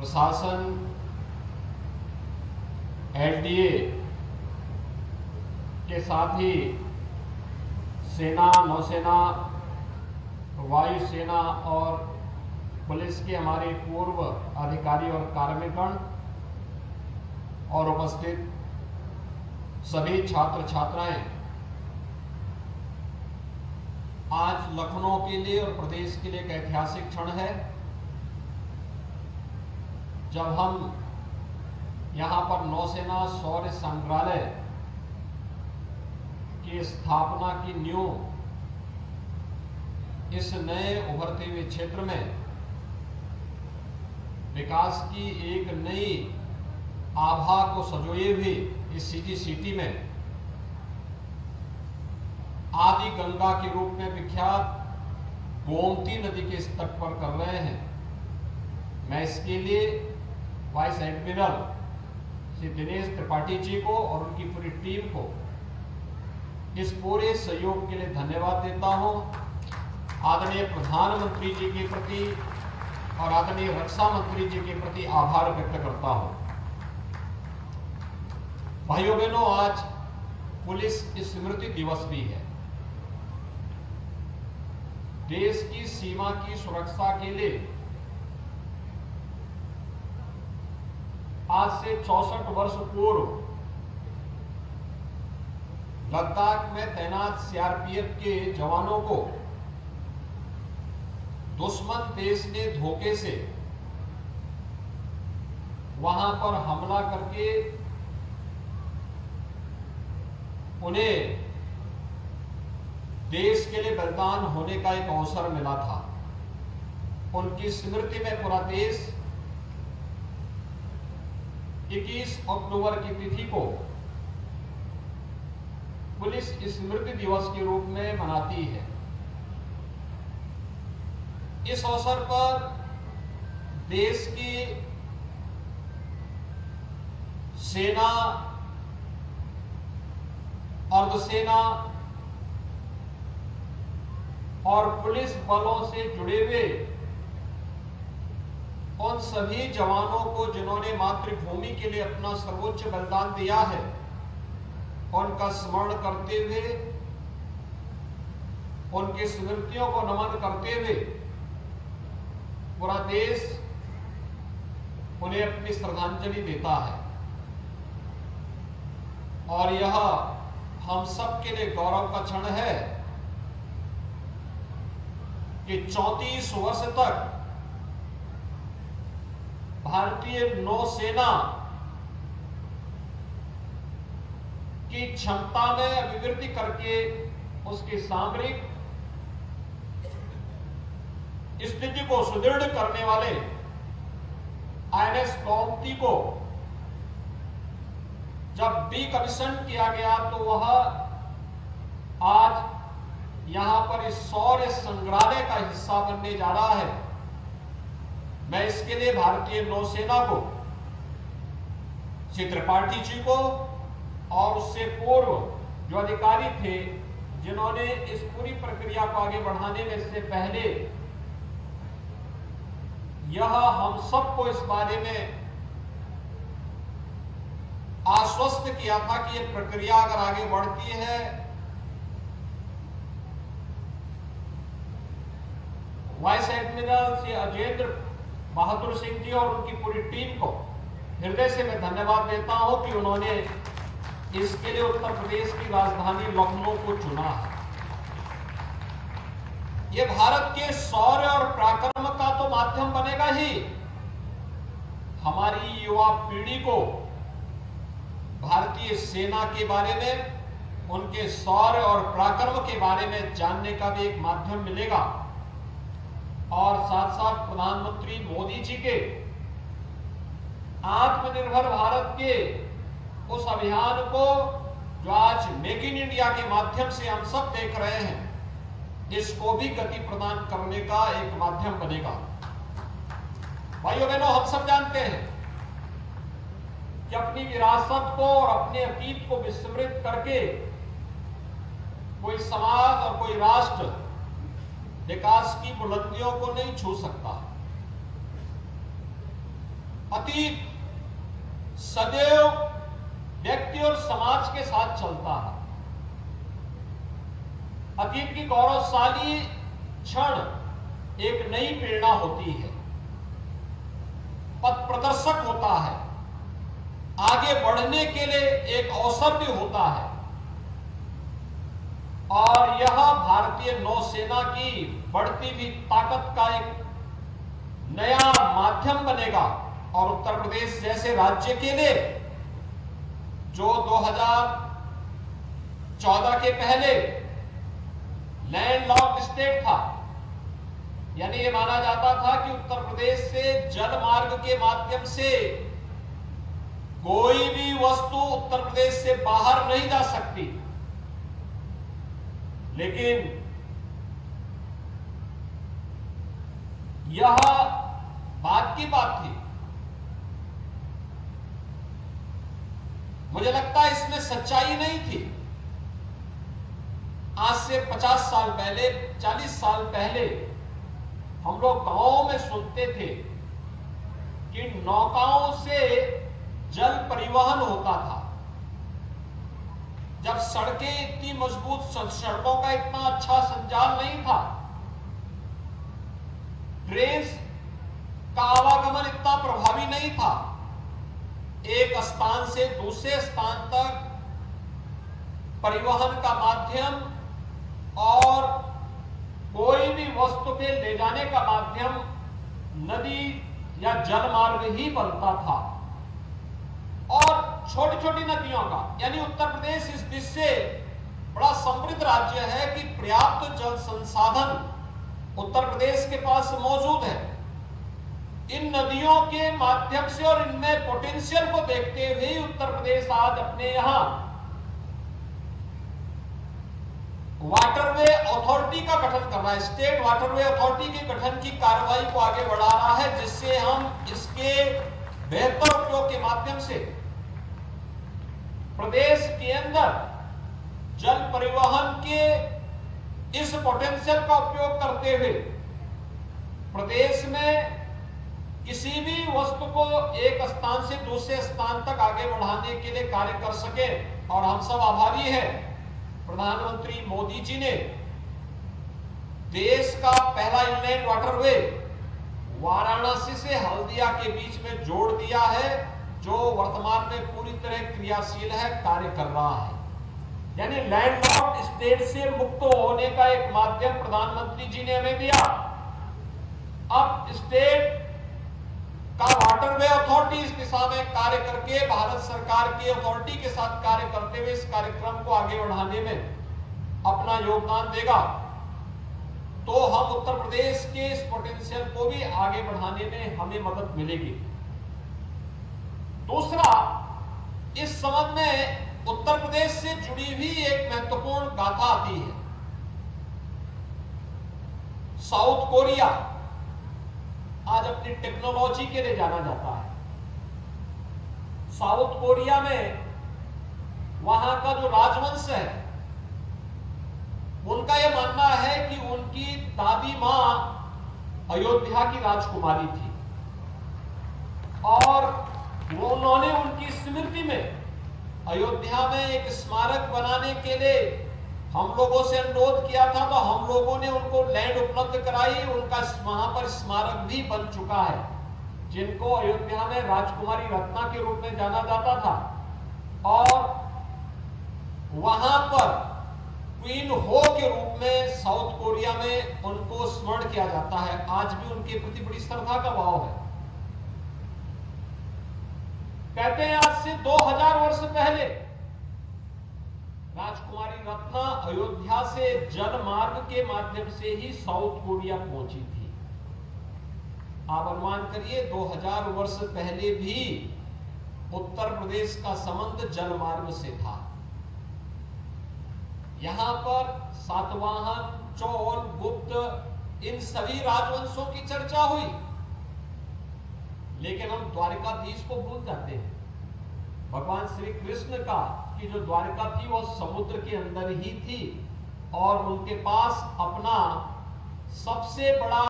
प्रशासन, एलडीए के साथ ही सेना, नौसेना, वायुसेना और पुलिस के हमारे पूर्व अधिकारी और कार्मिकगण और उपस्थित सभी छात्र छात्राएं, आज लखनऊ के लिए और प्रदेश के लिए एक ऐतिहासिक क्षण है जब हम यहां पर नौसेना शौर्य संग्रहालय की स्थापना की नींव इस नए उभरते हुए क्षेत्र में विकास की एक नई आभा को संजोए हुए इस सीजी सिटी में आदि गंगा के रूप में विख्यात गोमती नदी के इस तट पर कर रहे हैं। मैं इसके लिए वाइस एडमिरल श्री दिनेश त्रिपाठी जी को और उनकी पूरी टीम को इस पूरे सहयोग के लिए धन्यवाद देता हूं। आदरणीय प्रधानमंत्री जी के प्रति और आदरणीय रक्षा मंत्री जी के प्रति आभार व्यक्त करता हूं। भाइयों बहनों, आज पुलिस स्मृति दिवस भी है। देश की सीमा की सुरक्षा के लिए आज से 64 वर्ष पूर्व लद्दाख में तैनात सीआरपीएफ के जवानों को दुश्मन देश ने धोखे से वहां पर हमला करके उन्हें देश के लिए बलिदान होने का एक अवसर मिला था। उनकी स्मृति में पूरा देश 21 अक्टूबर की तिथि को पुलिस स्मृति दिवस के रूप में मनाती है। इस अवसर पर देश की सेना, अर्धसेना और पुलिस बलों से जुड़े हुए उन सभी जवानों को जिन्होंने मातृभूमि के लिए अपना सर्वोच्च बलिदान दिया है, उनका स्मरण करते हुए, उनकी स्मृतियों को नमन करते हुए पूरा देश उन्हें अपनी श्रद्धांजलि देता है। और यह हम सब के लिए गौरव का क्षण है कि 34 वर्ष तक भारतीय नौसेना की क्षमता में अभिवृद्धि करके उसकी सामरिक स्थिति को सुदृढ़ करने वाले आईएनएस गोमती को जब डीकमीशन किया गया तो वह आज यहां पर इस शौर्य संग्रहालय का हिस्सा बनने जा रहा है। मैं इसके लिए भारतीय नौसेना को, श्री त्रिपाठी जी को और उससे पूर्व जो अधिकारी थे जिन्होंने इस पूरी प्रक्रिया को आगे बढ़ाने में से पहले यह हम सबको इस बारे में आश्वस्त किया था कि यह प्रक्रिया अगर आगे बढ़ती है वाइस एडमिरल श्री अजेंद्र बहादुर सिंह जी और उनकी पूरी टीम को हृदय से मैं धन्यवाद देता हूं कि उन्होंने इसके लिए उत्तर प्रदेश की राजधानी लखनऊ को चुना है। यह भारत के शौर्य और पराक्रम का तो माध्यम बनेगा ही, हमारी युवा पीढ़ी को भारतीय सेना के बारे में, उनके शौर्य और पराक्रम के बारे में जानने का भी एक माध्यम मिलेगा। और साथ साथ प्रधानमंत्री मोदी जी के आत्मनिर्भर भारत के उस अभियान को जो आज मेक इन इंडिया के माध्यम से हम सब देख रहे हैं, इसको भी गति प्रदान करने का एक माध्यम बनेगा। भाइयों बहनों, हम सब जानते हैं कि अपनी विरासत को और अपने अतीत को विस्मृत करके कोई समाज और कोई राष्ट्र विकास की बुलंदियों को नहीं छू सकता। अतीत सदैव व्यक्ति और समाज के साथ चलता है। अतीत की गौरवशाली क्षण एक नई प्रेरणा होती है, पथ प्रदर्शक होता है, आगे बढ़ने के लिए एक अवसर भी होता है। और यह भारतीय नौसेना की बढ़ती हुई ताकत का एक नया माध्यम बनेगा। और उत्तर प्रदेश जैसे राज्य के लिए, जो 2014 के पहले लैंडलॉक्ड स्टेट था, यानी ये माना जाता था कि उत्तर प्रदेश से जल मार्ग के माध्यम से कोई भी वस्तु उत्तर प्रदेश से बाहर नहीं जा सकती, लेकिन यह बात की बात थी। मुझे लगता है इसमें सच्चाई नहीं थी। आज से 50 साल पहले, 40 साल पहले हम लोग गांवों में सुनते थे कि नौकाओं से जल परिवहन होता था। जब सड़कें इतनी मजबूत, सड़कों का इतना अच्छा संचार नहीं था, ट्रेन का आवागमन इतना प्रभावी नहीं था, एक स्थान से दूसरे स्थान तक परिवहन का माध्यम और कोई भी वस्तु के ले जाने का माध्यम नदी या जल मार्ग ही बनता था। और छोटी छोटी नदियों का, यानी उत्तर प्रदेश इस दिश से बड़ा समृद्ध राज्य है कि पर्याप्त जल संसाधन उत्तर प्रदेश के पास मौजूद है। इन नदियों के माध्यम से और इनमें पोटेंशियल को देखते हुए उत्तर प्रदेश आज अपने यहां वाटरवे अथॉरिटी का गठन कर रहा है, स्टेट वाटरवे अथॉरिटी के गठन की कार्रवाई को आगे बढ़ा रहा है, जिससे हम इसके बेहतर उपयोग के माध्यम से प्रदेश के अंदर जल परिवहन के इस पोटेंशियल का उपयोग करते हुए प्रदेश में किसी भी वस्तु को एक स्थान से दूसरे स्थान तक आगे बढ़ाने के लिए कार्य कर सके। और हम सब आभारी हैं, प्रधानमंत्री मोदी जी ने देश का पहला इनलैंड वाटरवे वाराणसी से हल्दिया के बीच में जोड़ दिया है, जो वर्तमान में पूरी तरह क्रियाशील है, कार्य कर रहा है। यानी लैंडलॉक्ड स्टेट से मुक्त होने का एक माध्यम प्रधानमंत्री जी ने हमें दिया। अब स्टेट का वाटरवे अथॉरिटी इस दिशा में कार्य करके भारत सरकार की अथॉरिटी के साथ कार्य करते हुए इस कार्यक्रम को आगे बढ़ाने में अपना योगदान देगा, तो हम उत्तर प्रदेश के इस पोटेंशियल को भी आगे बढ़ाने में हमें मदद मिलेगी। दूसरा, इस संबंध में उत्तर प्रदेश से जुड़ी हुई एक महत्वपूर्ण गाथा आती है। साउथ कोरिया आज अपनी टेक्नोलॉजी के लिए जाना जाता है। साउथ कोरिया में वहां का जो राजवंश है, उनका यह मानना है कि उनकी दादी मां अयोध्या की राजकुमारी थी और उन्होंने उनकी स्मृति में अयोध्या में एक स्मारक बनाने के लिए हम लोगों से अनुरोध किया था, तो हम लोगों ने उनको लैंड उपलब्ध कराई। उनका वहां पर स्मारक भी बन चुका है, जिनको अयोध्या में राजकुमारी रत्ना के रूप में जाना जाता था। और वहां पर क्वीन हो के रूप में साउथ कोरिया में उनको स्मरण किया जाता है। आज भी उनके प्रति बड़ी श्रद्धा का भाव है। कहते हैं आज से 2000 वर्ष पहले राजकुमारी रत्ना अयोध्या से जल मार्ग के माध्यम से ही साउथ कोरिया पहुंची थी। आप अनुमान करिए 2000 वर्ष पहले भी उत्तर प्रदेश का संबंध जल मार्ग से था। यहां पर सातवाहन, चोल, गुप्त, इन सभी राजवंशों की चर्चा हुई, लेकिन हम द्वारिकाधीश को भूल जाते हैं। भगवान श्री कृष्ण का की जो द्वारिका थी वो समुद्र के अंदर ही थी और उनके पास अपना सबसे बड़ा